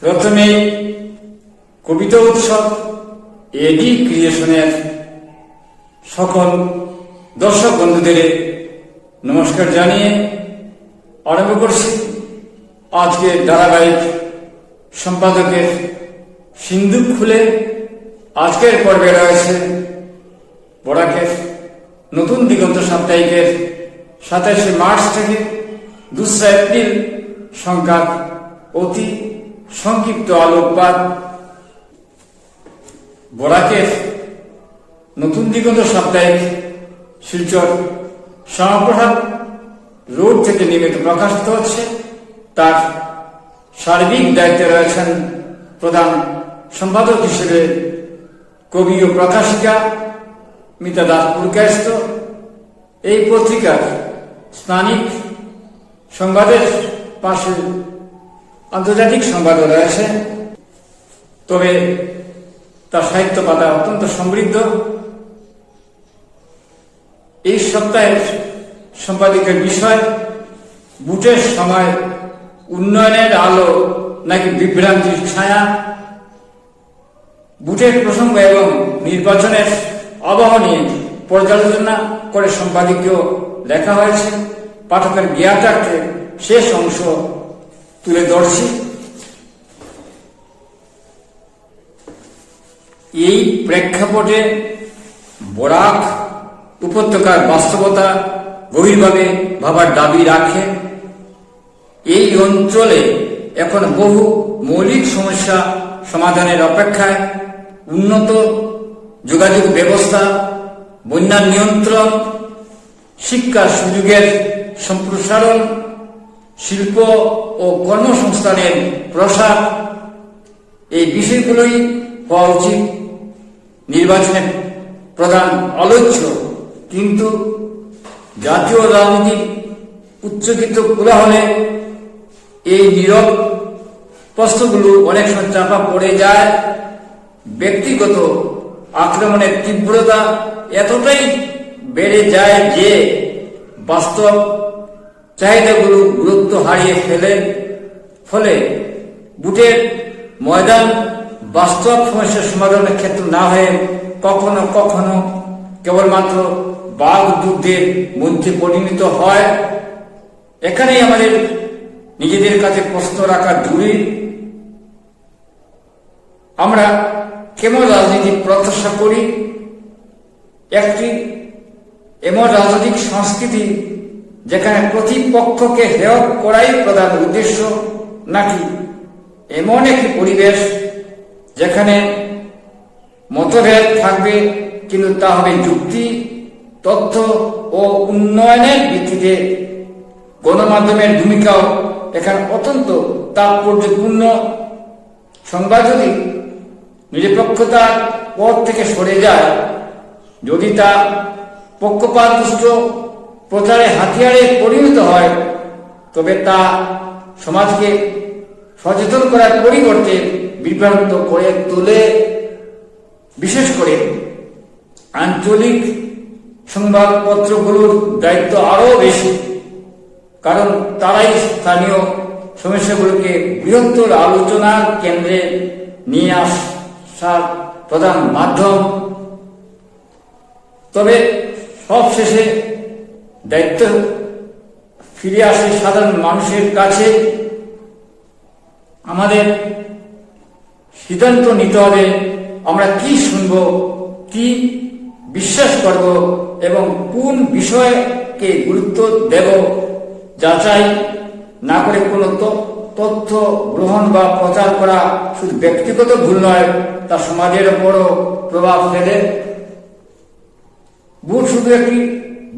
প্রথমে কবিতা উৎসব এডি ক্রিয়েশনের সকল দর্শক বন্ধুদের নমস্কার জানিয়ে আরম্ভ করছি আজকের ধারাবাহিক সম্পাদকের সিন্দুক খুলে। আজকের পর্বে রয়েছে বরাকের নতুন দিগন্ত সাপ্তাহিকের 27 মার্চ থেকে 2 এপ্রিল সংখ্যার অতি সংক্ষিপ্ত আলোকপাত। বরাকের নতুন দিগন্ত সাপ্তাহিক শিলচর শ্যামাপ্রসাদ রোড থেকে নিয়মিত প্রকাশিত হচ্ছে। তার সার্বিক দায়িত্বে রয়েছেন প্রধান সম্পাদক হিসেবে কবি ও প্রকাশিকা মিতা দাস পুরকায়স্থ। এই পত্রিকার স্থানিক সংবাদের পাশে আন্তর্জাতিক সংবাদও রয়েছে, তবে তার সাহিত্য পাতা অত্যন্ত সমৃদ্ধ। এই সপ্তাহের সম্পাদকের বিষয় বুটের সময় উন্নয়নের আলো নাকি বিভ্রান্তির ছায়া। বুটের প্রসঙ্গ এবং নির্বাচনের আবহ নিয়ে পর্যালোচনা করে সম্পাদকীয় লেখা হয়েছে। পাঠকের জ্ঞাতার্থে শেষ অংশ তুলে ধরছি। এই প্রেক্ষাপটে বরাক উপত্যকার বাস্তবতা গভীরভাবে ভাবার দাবি রাখে। এই অঞ্চলে এখন বহু মৌলিক সমস্যা সমাধানের অপেক্ষায়। উন্নত যোগাযোগ ব্যবস্থা, বন্যার নিয়ন্ত্রণ, শিক্ষার সুযোগের সম্প্রসারণ, শিল্প ও কর্মসংস্থানের প্রসার, এই বিষয়গুলোই হওয়া উচিত নির্বাচনের প্রধান আলোচ্য। কিন্তু জাতীয় রাজনীতির উচ্চকিত কোলাহলে এই নীরব প্রশ্নগুলো অনেক সময় চাপা পড়ে যায়। ব্যক্তিগত আক্রমণের তীব্রতা এতটাই বেড়ে যায় যে বাস্তব চাহিদাগুলো গুরুত্ব হারিয়ে ফেলে। ফলে বুটের ময়দান বাস্তব সমস্যার সমাধানের ক্ষেত্র না হয়ে কখনো কখনো কেবলমাত্র বাঘ যুদ্ধের মধ্যে পরিণত হয়। এখানেই আমাদের নিজেদের কাছে প্রশ্ন রাখা জরুরি, আমরা কেমন রাজনীতি প্রত্যাশা করি? একটি এমন রাজনৈতিক সংস্কৃতি যেখানে প্রতিপক্ষকে হেয় করাই প্রধান উদ্দেশ্য, নাকি এমন একটি পরিবেশ যেখানে মতভেদ থাকবে কিন্তু তা হবে যুক্তি, তথ্য ও উন্নয়নের ভিত্তিতে? গণমাধ্যমের ভূমিকাও এখানে অত্যন্ত তাৎপর্যপূর্ণ। সংবাদ যদি নিরপেক্ষতার পথ থেকে সরে যায়, যদি তা পক্ষপাতদুষ্ট প্রচারের হাতিয়ারে পরিণত হয়, তবে তা সমাজকে সচেতন করার পরিবর্তে বিভ্রান্ত করে তোলে। বিশেষ করে আঞ্চলিক সংবাদপত্রগুলোর দায়িত্ব আরও বেশি, কারণ তারাই স্থানীয় সমস্যাগুলোকে বৃহত্তর আলোচনার কেন্দ্রে নিয়ে আসার প্রধান মাধ্যম। তবে সবশেষে দায়িত্ব ফিরে আসে সাধারণ মানুষের কাছে। আমাদের সিদ্ধান্ত নিতে হবে আমরা কি শুনব, কি বিশ্বাস করব এবং কোন বিষয়কে গুরুত্ব দেব। যাচাই না করে কোনো তথ্য গ্রহণ বা প্রচার করা শুধু ব্যক্তিগত ভুল নয়, তা সমাজের উপরও প্রভাব ফেলে। ভোট শুধু একটি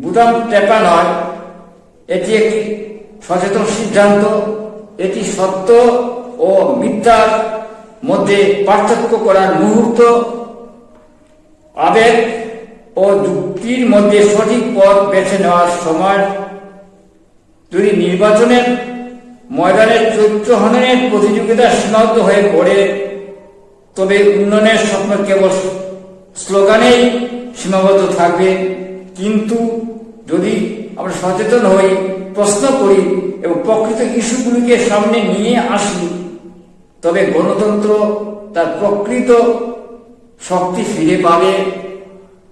বুতাম টেপা নয়, এটি একটি সচেতন সিদ্ধান্ত। এটি সত্য ও মিথ্যার মধ্যে পার্থক্য করার মুহূর্ত, আবেগ ও যুক্তির মধ্যে সঠিক পথ বেছে নেওয়ার সময়। যদি নির্বাচনের ময়দানের চরিত্র হননের প্রতিযোগিতা সীমাবদ্ধ হয়ে পড়ে, তবে উন্নয়নের স্বপ্ন কেবল স্লোগানেই সীমাবদ্ধ থাকবে। কিন্তু যদি আমরা সচেতন হই, প্রশ্ন করি এবং প্রকৃত ইস্যুগুলিকে সামনে নিয়ে আসি, তবে গণতন্ত্র তার প্রকৃত শক্তি ফিরে পাবে।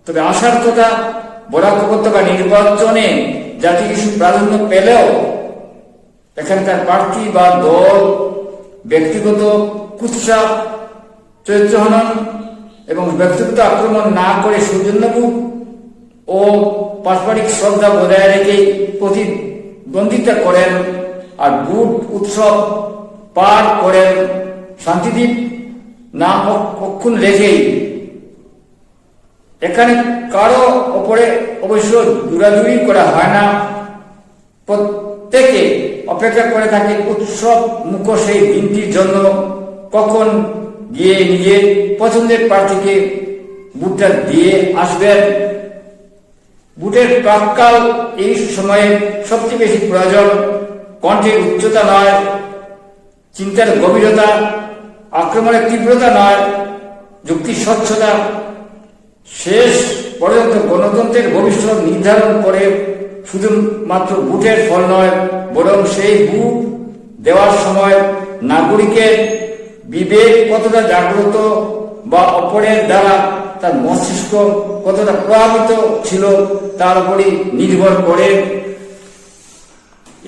তবে আশার কথা, বরাক উপত্যকা নির্বাচনে জাতীয় ইস্যু প্রাধান্য পেলেও এখানকার প্রার্থী বা দল ব্যক্তিগত কুৎসা, চরিত্রহনন এবং ব্যক্তিগত আক্রমণ না করে সৌজন্যবোধ ও পারস্পরিক শ্রদ্ধা বজায় রেখে প্রতিদ্বন্দ্বিতা করেন আর ভোট উৎসব পার করেন। শান্তিদ্বীপ নাম অক্ষুণ্ণ রেখেই এখানে কারো ওপরে অবশ্য জোরাজুরি করা হয় না। প্রত্যেকে অপেক্ষা করে থাকে উৎসব মুখ সেই দিনটির জন্য, কখন গিয়ে নিজের পছন্দের প্রার্থীকে ভোটটা দিয়ে আসবেন। ভোটের প্রাক্কাল এই সময়ে সবচেয়ে বেশি প্রয়োজন কণ্ঠের উচ্চতা নয়, চিন্তার গভীরতা, আক্রমণের তীব্রতা নয়, যুক্তির স্বচ্ছতা। শেষ পর্যন্ত গণতন্ত্রের ভবিষ্যৎ নির্ধারণ করে শুধুমাত্র ভোটের ফল নয়, বরং সেই ভোট দেওয়ার সময় নাগরিকের বিবেক কতটা জাগ্রত বা অপরের দ্বারা তার মস্তিষ্ক কতটা প্রভাবিত ছিল তার উপরই নির্ভর করে।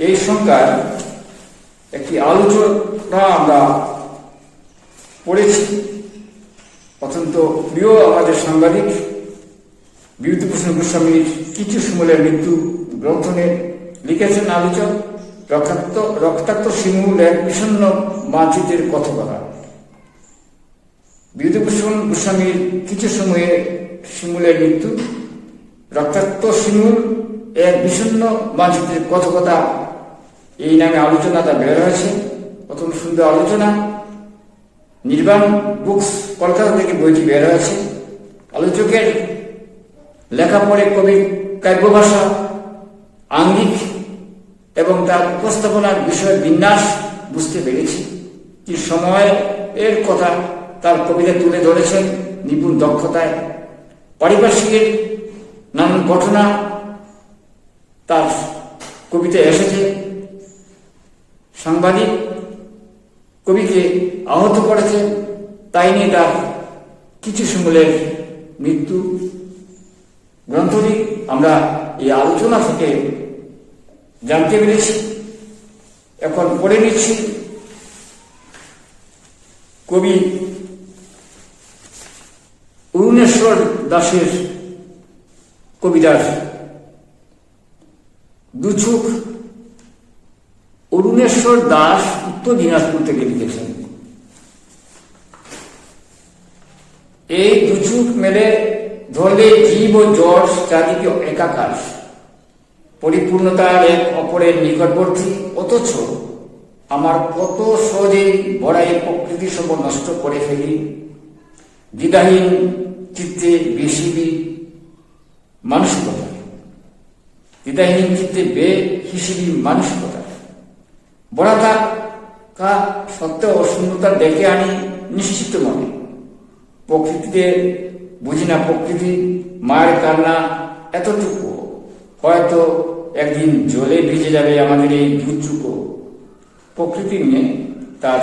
এই সংখ্যার একটি আলোচনা আমরা পড়েছি। অত্যন্ত প্রিয় আমাদের সাংবাদিক বিভূতিভূষণ গোস্বামীর কিছু শিমুলের মৃত্যু গ্রন্থনে লিখেছেন আলোচক রক্তাক্ত শিমুল এক বিষণ্ণ মানচিত্রের কথোপকথন। বিভূতিভূষণ গোস্বামীর কিছু সময়ে শিমুলের মৃত্যু, রক্তাক্ত শিমুল এক বিষণ্ণ মানচিত্রের কথোপকথা, এই নামে আলোচনাটা বের হয়েছে। অত্যন্ত সুন্দর আলোচনা। নির্বাণ বুকস কলকাতা থেকে বইটি বের হয়েছে। আলোচকের লেখা পড়ে কবির কাব্যভাষা, আঙ্গিক এবং তার উপস্থাপনার বিষয় বিন্যাস বুঝতে পেরেছি। কি সময় এর কথা তার কবিতা তুলে ধরেছেন নিপুণ দক্ষতায়। পারিপার্শ্বিকের নানান ঘটনা তার কবিতায় এসেছে। সাংবাদিক কবিকে আহত করেছে, তাই নিয়ে তার কিছু শিমুলের মৃত্যু গ্রন্থটি আমরা এই আলোচনা থেকে জানতে পেরেছি। এখন পড়ে নিচ্ছি কবি অরুণেশ্বর দাসের কবিতার দুচোখ। অরুণেশ্বর দাস উত্তর দিনাজপুর থেকে লিখেছেন। এই দুচোখ মেলে ধরলে জীব ও জড় চারিদিকে একাকার, পরিপূর্ণতার এক অপরের নিকটবর্তী, অথচ আমার কত সহজেই বড়াই প্রকৃতি সব নষ্ট করে ফেলি। দ্বিধাহীন চিত্তে বেশিবি মানসিকতা, দ্বিধাহীন চিত্তে বেহিসিবি মানসিকতা। বড়া থাকা সত্ত্বেও শূন্যতা ডেকে আনি নিশ্চিত মনে। প্রকৃতিতে বুঝি না প্রকৃতি, মায়ের কান্না এতটুকু, হয়তো একদিন জলে ভিজে যাবে আমাদের এই দুচুকো। প্রকৃতি নিয়ে তার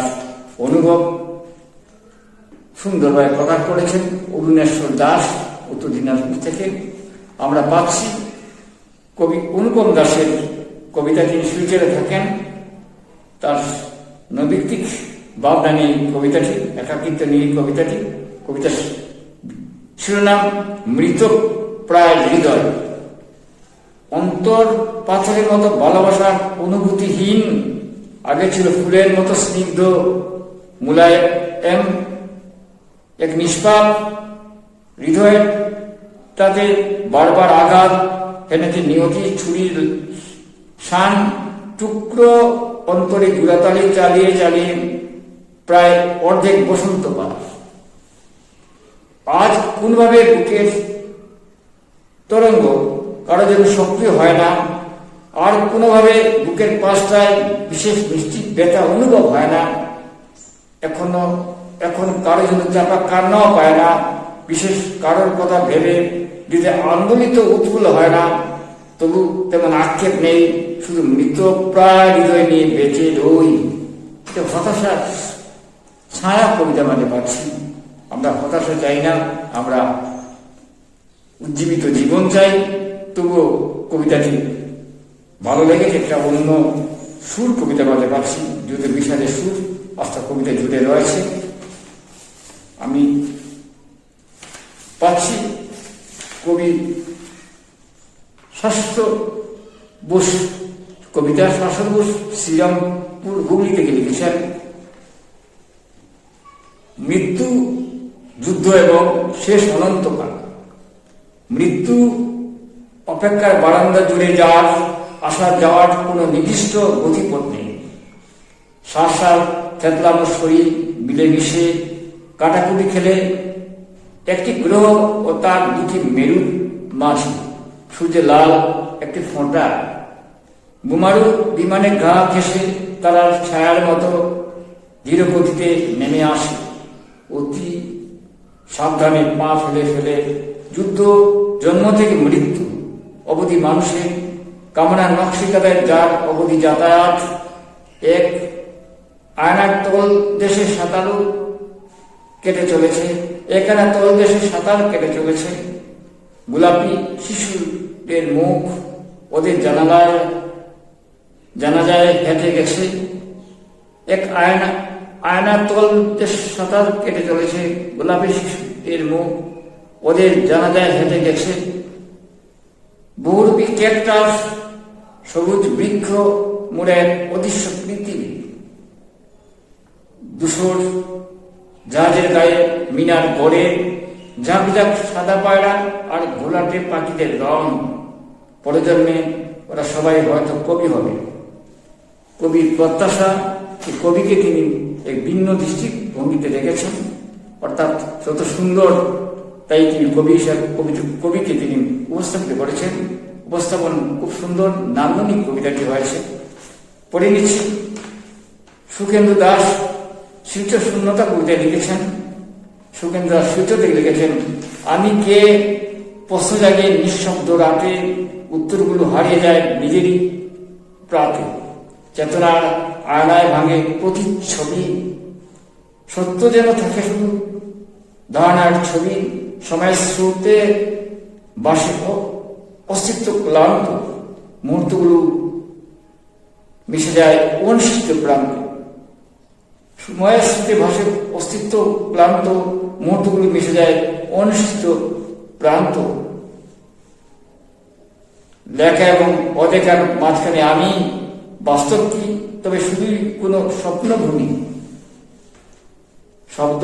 অনুভব সুন্দরভাবে প্রকাশ করেছেন অরুণেশ্বর দাস উত্তর দিনাজপুর থেকে। আমরা পাচ্ছি কবি অনুপম দাসের কবিতা তিনি শিলচরে থাকেন। তার নৈমিত্তিক ভাবনা নিয়ে কবিতাটি, একাকিত্ব নিয়ে কবিতাটি। কবিতার শিরোনাম মৃত প্রায় হৃদয়। অন্তর পাথরের মতো ভালোবাসার অনুভূতিহীন, আগে ছিল ফুলের মতো স্নিগ্ধ মুলায়েম, এক নিষ্পাপ হৃদয়ের তাতে বারবার আঘাত হেনেছে নিয়তি ছুরির শান। টুকরো অন্তরে গুলাতালি চালিয়ে চালিয়ে প্রায় অর্ধেক বসন্ত পার। আজ কোনভাবে বুকের তরঙ্গ কারো যেন সক্রিয় হয় না, আর কোনোভাবে বুকের পাশটায় বিশেষ মিষ্টি ব্যথা অনুভব হয় না। এখন কারো যেন চাপা কান্নাও পায় না, বিশেষ কারোর কথা ভেবে যদি আন্দোলিত উৎফুল্ল হয় না। তবু তেমন আক্ষেপ নেই, শুধু মৃত প্রায় হৃদয় নিয়ে বেঁচে রই। হতাশার ছায়া কবিতার মাঝে পাচ্ছি। আমরা হতাশা চাই না, আমরা উজ্জীবিত জীবন চাই। তবুও কবিতাটি ভালো লেগেছে, একটা অন্য সুর কবিতার মাঝে পাচ্ছি, যদি বিষাদের সুর অর্থাৎ কবিতা জুড়ে রয়েছে। আমি পাচ্ছি কবি শাশ্বত বোস, কবিতা শাশ্বত বোস শ্রীরামপুর হুগলি থেকে লিখেছেন। মৃত্যু, যুদ্ধ এবং শেষ অনন্তকাল। মৃত্যু অপেক্ষার বারান্দা জুড়ে যাওয়ার, আসা যাওয়ার কোনো নির্দিষ্ট গতিপথ নেই। শ্বাস থেতলানো শরীর মিলেমিশে কাটাকুটি খেলে একটি গ্রহ ও তার দুটি মেরুর মাঝে সূর্যে লাল একটি ফোঁটা বোমারু বিমানে গা ঘেঁষে তারা ছায়ার মতো ধীর গতিতে নেমে আসে। অতি সাবধানে পা ফেলে ফেলে যুদ্ধ, জন্ম থেকে মৃত্যু অবধি মানুষের কামনার নকশিকাদের যার অবধি যাতায়াত। এক আয়নার তল দেশে সাঁতারও কেটে চলেছে, এখানে তল দেশে সাঁতার কেটে চলেছে। গোলাপি শিশুদের মুখ ওদের জানাজায় হেঁটে গেছে। এক আয়নার তল দেশে সাঁতার কেটে চলেছে, গোলাপি শিশুদের মুখ ওদের জানাজায় হেঁটে গেছে। বহুরূপী ক্যাকটাস, সবুজ বৃক্ষ মোড়ে এক অদৃশ্য পৃথিবী। ধূসর জাহাজের গায়ে মিনার গড়ে ঝাঁক ঝাঁক সাদা পায়রা আর ঘোলাটে পাখিদের রং। পরজন্মে ওরা সবাই হয়তো কবি হবে। কবির প্রত্যাশা, কবিকে তিনি এক ভিন্ন দৃষ্টিভঙ্গিতে রেখেছেন, অর্থাৎ যত সুন্দর তাই তিনি কবি হিসাবে কবিকে তিনি উপস্থাপিত করেছেন। উপস্থাপন খুব সুন্দর, নান্দনিক কবিতাটি হয়েছে। পড়ে নিচ্ছি। সুখেন্দু দাস সূর্য শূন্যতা কবিতা লিখেছেন। সুখেন্দু দাস সূর্য থেকে লিখেছেন, আমি কে প্রশ্ন জাগে নিঃশব্দ রাতে, উত্তরগুলো হারিয়ে যায় নিজেরই প্রাতে। চেতনার আয়নায় ভাঙে প্রতিচ্ছবি, সত্য যেন থাকে শুধু ধারণার ছবি। সময়ের স্রোতে বাসে অস্তিত্ব ক্লান্ত, মুহূর্তগুলো মিশে যায় অনিশ্চিত প্রান্তে। সময়ের স্রোতে ভাসে অস্তিত্ব ক্লান্ত, মুহূর্তগুলো মিশে যায় অনিশ্চিত প্রান্ত। লেখা এবং অদেখার মাঝখানে আমি, বাস্তব কি তবে শুধুই কোনো স্বপ্নভূমি। শব্দ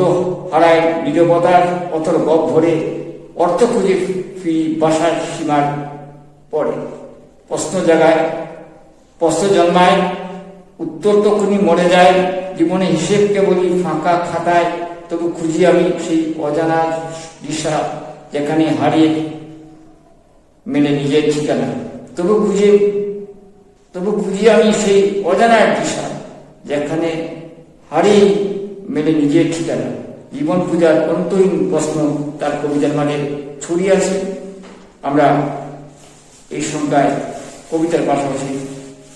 হারায় নীরবতার অতর গপ ভরে, অর্থ খুঁজে ফিরি বাসার সীমার পরে। প্রশ্ন জন্মায়, উত্তর তখনই মরে যায়। জীবনে হিসেব কেবলই ফাঁকা খাতায়, তবু খুঁজি আমি সেই অজানার দিশা, যেখানে হারিয়ে মেলে নিজের ঠিকানা। তবু খুঁজি আমি সেই অজানার দিশা, যেখানে হারিয়ে মেলে নিজের ঠিকানা। জীবন পূজার অন্তহীন প্রশ্ন তার কবিতার মানে ছড়িয়ে আছে। আমরা এই সংখ্যায় কবিতার পাশাপাশি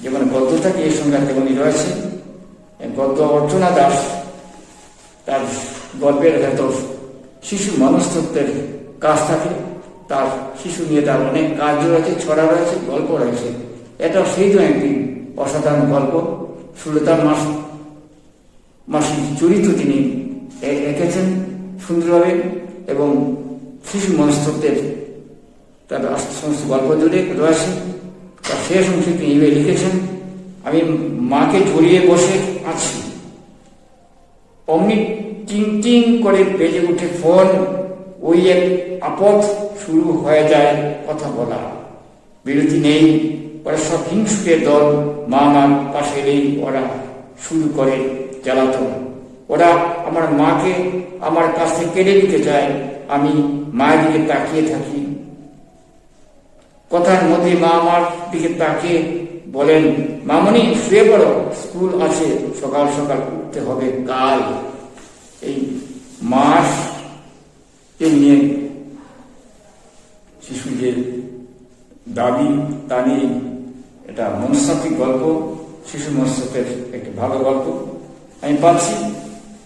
যেমন গদ্য থাকে, এই সংখ্যা তেমনই রয়েছে। গদ্য অর্চনা দাস তার গল্পের ভেতর শিশু মনস্তত্ত্বের কাজ থাকে। তার শিশু নিয়ে তার অনেক কার্য রয়েছে, ছড়া রয়েছে, গল্প রয়েছে। এটাও সেই জন্য একটি অসাধারণ গল্প। সুলতান মাসির চরিত্র তিনি এঁকেছেন সুন্দরভাবে, এবং শিশু মনস্তত্ত্বের তার সমস্ত গল্প জুড়ে রয়েছে। তার শেষ অংশে তিনি এইভাবে লিখেছেন, আমি মাকে জড়িয়ে বসে আছি, অমনি টিং টিং করে বেজে উঠে ফোন। ওই এক আপদ শুরু হয়ে যায় কথা বলা, বিরতি নেই। ওরা সব হিংসুকের দল, মা আমার পাশে এলেই ওরা শুরু করে জ্বালাতন। ওরা আমার মাকে আমার কাছ থেকে কেড়ে নিতে চায়। আমি মায়ের দিকে তাকিয়ে থাকি। কথার মধ্যে মা আমার দিকে তাকিয়ে বলেন, মামনি শুয়ে পড়ো, স্কুল আছে, সকাল সকাল উঠতে হবে কাল। এই মাস নিয়ে শিশুদের দাবি তা নিয়ে এটা মনস্তাত্ত্বিক গল্প, শিশু মনস্তত্ত্বের একটি ভালো গল্প আমি পাচ্ছি।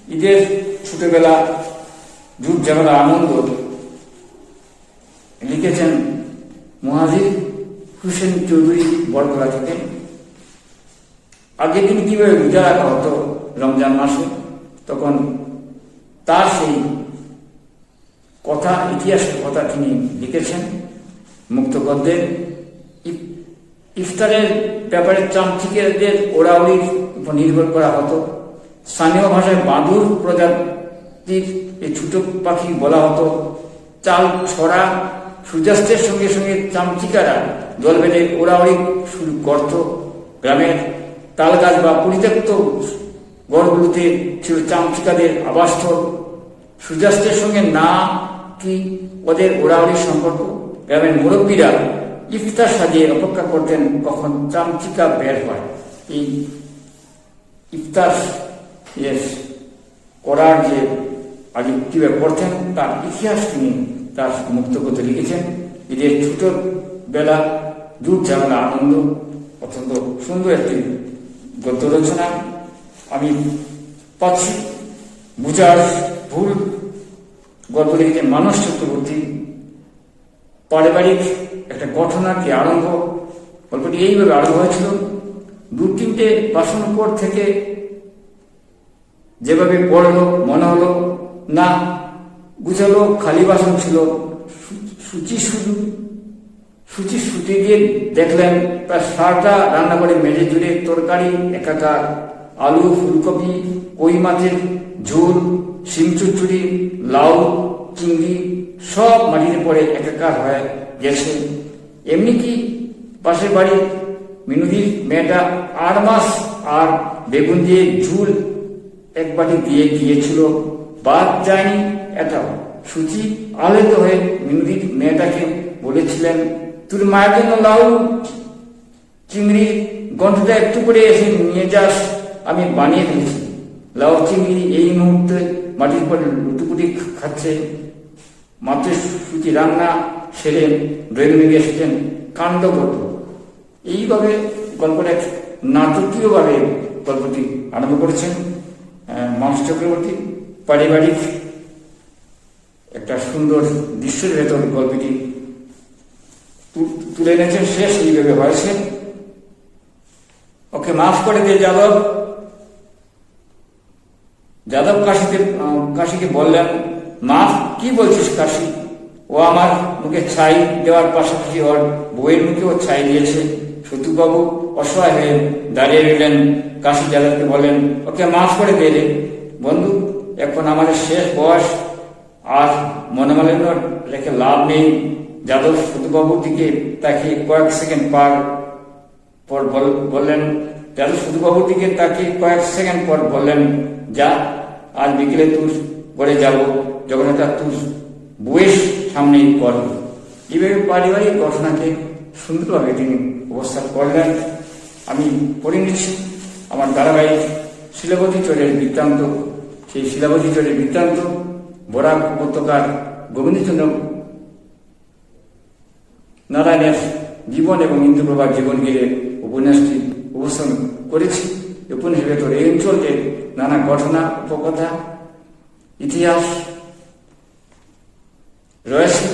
ঈদের ছোটবেলা জুট ঝামেলা আনন্দ লিখেছেন মুহাজির হোসেন চৌধুরী বরকলা থেকে। আগের দিন কিভাবে রোজা রাখা হতো রমজান মাসে, তখন তার সেই কথা, ইতিহাসের কথা তিনি লিখেছেন মুক্ত গদ্যে। ইফতারের ব্যাপারে চামচিকেদের ওড়াউড়ির উপর নির্ভর করা হতো। স্থানীয় ভাষায় বাদুর প্রজাতির এই ছোট পাখি বলা হতো। চাল ছড়া সূর্যাস্তের সঙ্গে সঙ্গে চামচিকারা দল বেঁধে ওড়াউড়ি শুরু করত। গ্রামের তাল গাছ বা পরিত্যক্ত গড়গুলোতে ছিল চামচিকাদের আবাসস্থল। সূর্যাস্তের সঙ্গে না কি ওদের ওড়াউড়ির সম্পর্ক। গ্রামের মুরব্বীরা ইফতার সাজিয়ে অপেক্ষা করতেন কখন চামচিকা বের হয়। এই ইফতার করার যে আগে কিভাবে করতেন তার ইতিহাস তিনি তার মুক্ত করতে লিখেছেন। এদের ছোটবেলা জুট ঝামেলা আনন্দ, অত্যন্ত সুন্দর একটি গদ্য রচনা। আমি পাচ্ছি বুঝার ভুল গল্প লিখেছেন মানস চক্রবর্তী। পারিবারিক একটা ঘটনাকে আরম্ভ, গল্পটি এইভাবে আরম্ভ হয়েছিল। দু তিনটে বাসন উপর থেকে যেভাবে পড়লো মনে হলো না গুছালো খালি বাসন ছিল। সুচি সুতি দিয়ে দেখলেন প্রায় সারাটা রান্না করে মেঝে জুড়ে তরকারি একাকার। আলু, ফুলকপি, কই মাছের ঝোল, শিম চচ্চড়ি, লাউ, চিংড়ি সব মাটিতে পড়ে একাকার হয়ে গেছে। এমনি কি পাশের বাড়ির মিনুদির মেয়েটা 8 মাস আর বেগুন দিয়ে ঝুল এক বাটি দিয়ে গিয়েছিল, বাদ যায়নি এটাও। সুচি আহ্লাদিত হয়ে মিনুদির মেয়েটাকে বলেছিলেন, তোর মায়ের জন্য লাউ চিংড়ির গন্ধটা একটু করে এসে নিয়ে যাস, আমি বানিয়ে ফেলেছি। লাউ চিংড়ি এই মুহূর্তে মাটির পরে লুটুপুটি খাচ্ছে। মাত্র সুচি রান্না সেরে ড্রয়িং রুমে এসেছেন, কাণ্ড ঘটল। এইভাবে গল্পটা নাটকীয়ভাবে গল্পটি আরম্ভ করেছেন মানস চক্রবর্তী। পারিবারিক একটা সুন্দর দৃশ্যের ভেতর গল্পটি তুলে এনেছেন। শেষ এইভাবে হয়েছে, ওকে মাফ করে দিয়ে যাদব কাশিকে বললেন, মাফ কি বলছিস কাশি? ও আমার মুখে ছাই দেওয়ার পাশাপাশি ওর বইয়ের মুখেও ছাই দিয়েছে। শত্রুবাবু অসহায় হয়ে দাঁড়িয়ে রইলেন। কাশি যাদবকে বললেন, ওকে মাফ করে দিলে বন্ধু, এখন আমাদের শেষ বয়স, আর মনোমালিন্য রেখে লাভ নেই। যাদব শত্রুবাবুর দিকে তাকে কয়েক সেকেন্ড পর বললেন, যা আজ বিকেলে তোর ঘরে যাব, যখন এটা তোর বইয়ের সামনেই কর। এইভাবে পারিবারিক ঘটনাকে সুন্দরভাবে তিনি উপস্থাপন করলেন। আমি পড়ে নিচ্ছি আমার ধারাবাহিক শিলাবতী চরের বৃত্তান্ত। সেই শিলাবতী চরের বৃত্তান্ত বরাক উপত্যকার গোবিন্দচন্দ্র নারায়ণের জীবন এবং ইন্দ্রপ্রভার জীবন ঘিরে উপন্যাসটি উপস্থাপন করেছি। উপন্যাসের ভেতর এই অঞ্চলের নানা ঘটনা, উপকথা, ইতিহাস রয়েছে।